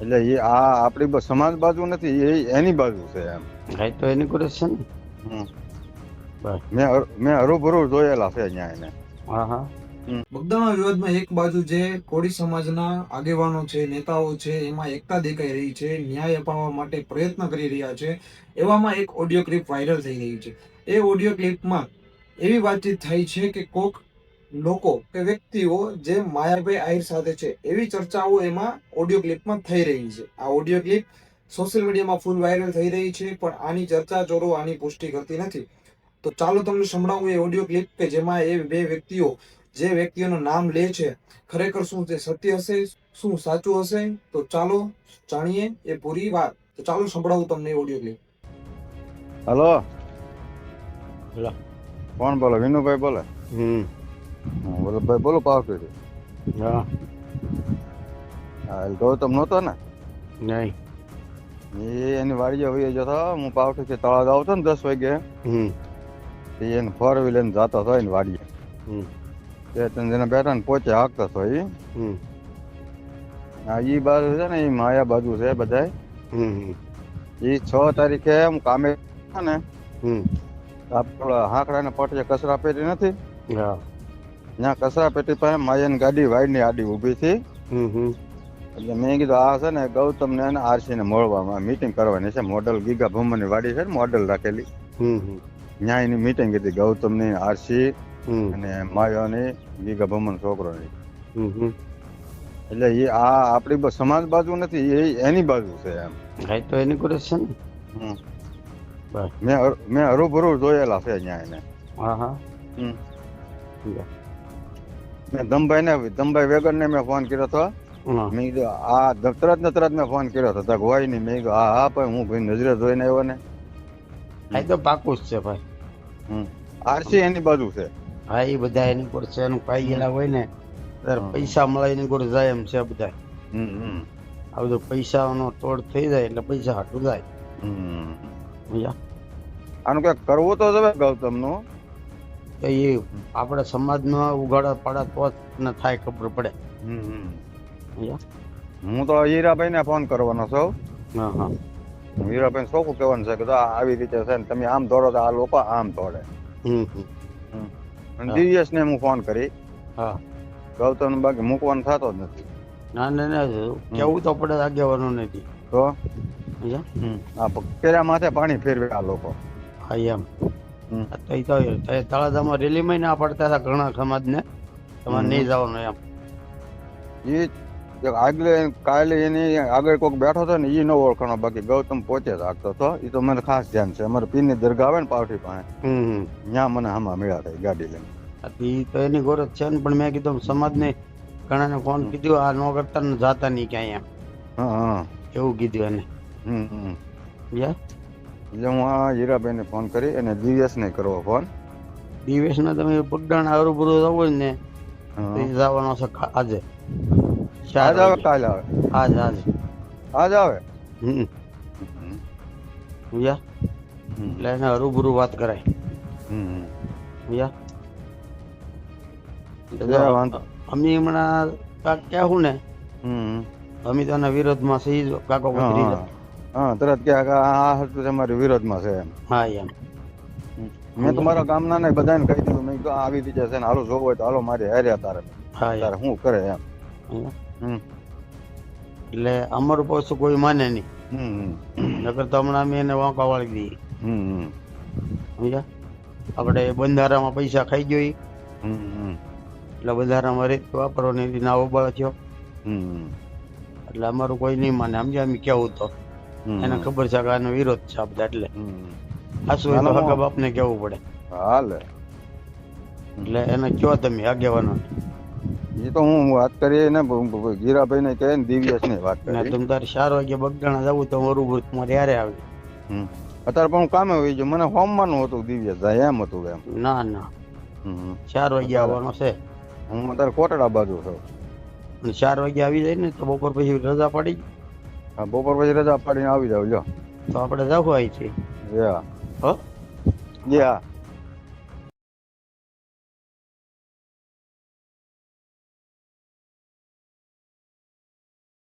એટલે એ આ આપણી સમાજ બાજુ નથી, એ એની બાજુ છે એમ. હા તો એની કરે છે ને. હમ. બસ. મેં હરુભરું જોયેલા છે અહીંયા એને. હા હા. બગદાણા વિવાદમાં એક બાજુ જે કોળી સમાજના આગેવાનો છે, નેતાઓ છે, એમાં એકતા દેખાઈ રહી છે, ન્યાય અપાવવા માટે પ્રયત્ન કરી રહ્યા છે. એવામાં એક ઓડિયો ક્લિપ વાયરલ થઈ રહી છે. એ ઓડિયો ક્લિપમાં એવી વાતચીત થઈ છે કે કોક લોકો કે વ્યક્તિઓ જે માયાભાઈ આહિર સાથે છે એવી ચર્ચાઓ એમાં ઓડિયો ક્લિપમાં થઈ રહી છે. આ ઓડિયો ક્લિપ સોશિયલ મીડિયામાં ફૂલ વાયરલ થઈ રહી છે, પણ આની ચર્ચા ચોરો આની પુષ્ટિ કરતી નથી. તો ચાલો તમને સંભળાવું એ ઓડિયો ક્લિપ કે જેમાં એ બે વ્યક્તિઓ જે વ્યક્તિઓનું નામ લે છે ખરેખર શું તે સત્ય હશે, શું સાચું હશે. તો ચાલો જાણીએ એ પૂરી વાત. તો ચાલો સંભળાવું તમને ઓડિયો ક્લિપ. હલો, લો. કોણ બોલે? વિનુભાઈ બોલે? બોલો ભાઈ, બોલો. પાવથી. હા. હા, ગૌતમ નહોતો ને? નહીં. એની વાડીએ વહી જતો. હું પાવઠીથી તળાવ આવતો ને 10 વાગે. એને 4 વ્હીલર લઈને જતો હતો એની વાડીએ. તે જેને બેઠા ને પોચે હાંકતો હતો એ. હા, ઈ બાજુ છે ને, એ માયા બાજુ છે બધાય. એ 6 તારીખે હું કામે ને આપણા હાંકડાને પટે કચરા પેટી નથી, ત્યાં કચરા પેટી પાસે માયાની ગાડી વાઈડની આડી ઊભી હતી. એટલે મેં કીધું આ છે ને ગૌતમ ને આરસી ને મળવામાં મીટિંગ કરવાની છે. મોડલ ગીગા ભમરની વાડી છે ને, મોડલ રાખેલી. ત્યાં એની મીટિંગ હતી, ગૌતમ ની, આરસી અને માયાની, ગીગા ભમન છોકરોની. એટલે એ આ આપણી સમાજ બાજુ નથી, એ એની બાજુ છે એમ. હા તો એની કરે છે ને. બસ. મેં હરુભરું જોયેલા છે અહીંયા એને. હા હા. મેં દમભાઈ વેગર ને મેં ફોન કર્યો હતો. મેં કીધું આ તરત મેં ફોન કર્યો હતો. તક હોય નહીં. મેં કીધું હા હા ભાઈ, હું ભાઈ નજરે જોઈને આવ્યો ને. હા તો પાકું જ છે ભાઈ. આરસી એની બાજુ છે. હા એ બધા એની કોર છે. એનું પાઈ ગયેલા હોય ને ત્યારે પૈસા મળે એની કોર જાય એમ છે બધા. આ બધું પૈસાનો તોડ થઈ જાય એટલે પૈસા હાટું જાય. આનું કઈક કરવું તો જ ગૌતમ નું. એ આપણે સમાજનો ઉઘાડા પાડા તો જ થાય, ખબર પડે. હું તો હીરાભાઈ ને ફોન કરવાનો છું. હીરાભાઈ શું કહેવાનું છે કે આવી રીતે છે ને, તમે આમ દોડો તો આ લોકો આમ દોડે. દિવ્યેશ ને હું ફોન કરી. ગૌતમ ને બાકી મૂકવાનું થતો જ નથી. ના ના ના, કેવું તો પડે આગેવાનું નથી તો પેલા માથે પાણી ફેરવે આ લોકો. હા એમ. તળાજામાં રેલીમાં ના પડતા હતા ઘણા સમાજ ને, તમારે નહીં જવાનું એમ. એ આગલે કાલે એની આગળ કોઈક બેઠો હતો ને, એ ન ઓળખાણો. બાકી ગૌતમ પોતે જ આગતો હતો. એ તો મને ખાસ ધ્યાન છે. અમારે પીરની દરગાહ આવે ને પાવઠી પાસે, ત્યાં મને આમાં મળ્યા થાય ગાડી લઈને. એ તો એની ગોરજ છે ને, પણ મેં કીધું સમાજ ને ઘણા ને ફોન કીધું આ નો કરતા ને જાતા નહીં ક્યાંય એમ. એવું કીધું એને. એટલે હું આ હીરાભાઈ ને ફોન કરી અને દિવ્યેશ ને કરવો ફોન. દિવ્યેશ ને તમે બગદાણા હરુભરું જવું ને તો એ જવાનો છે આજે. આજ આવે કાલે આવે? આજ આવે. એટલે એને હરુભરું વાત કરાય. અમે હમણાં કાક કહેવું ને, અમે તો એના વિરોધમાં છે. કાકો તરત કે આ તમારી વિરોધમાં છે એમ. હા એમ. મેં તમારા ગામના ને બધાને કહી દીધું. મેં કીધું આવી રીતે છે ને, હાલો જોવો હોય તો હાલો મારી હાર્યા તારે. તારે શું કરે એમ. એટલે અમારું પાછું કોઈ માને નહીં. નકર તો હમણાં અમે એને વાંકા વાળી દઈએ. સમજ્યા? આપણે બંધારામાં પૈસા ખાઈ ગયો એટલે બંધારામાં રીત વાપરવાની ના ઉબાળો થયો. એટલે અમારું કોઈ નહીં માને. સમજ્યા? અમે કેવું તો એને ખબર છે કે આનો વિરોધ છે આપણે. એટલે આસુ હગા બાપને કેવું પડે. હાલે. એટલે એને કયો તમે આગેવાનો. એ તો હું વાત કરી ને ગીરાભાઈ ને કહે ને, દિવ્યેશ ને વાત કરી. તમે તારે 4 વાગે બગદાણા જવું તો બરોબર તમારે યારે આવે. અત્યારે પણ હું કામે હોય છે. મને હોમવાનું હતું દિવ્યેશ જાય એમ હતું એમ. ના ના, 4 વાગે આવવાનો છે. હું અત્યારે કોટડા બાજુ છું. 4 વાગે આવી જાય ને તો બપોર પછી રજા પડી. બપોર પછી રજા પાડીને આવી જાવ. જો તો આપણે જવું આવી છે. હો યા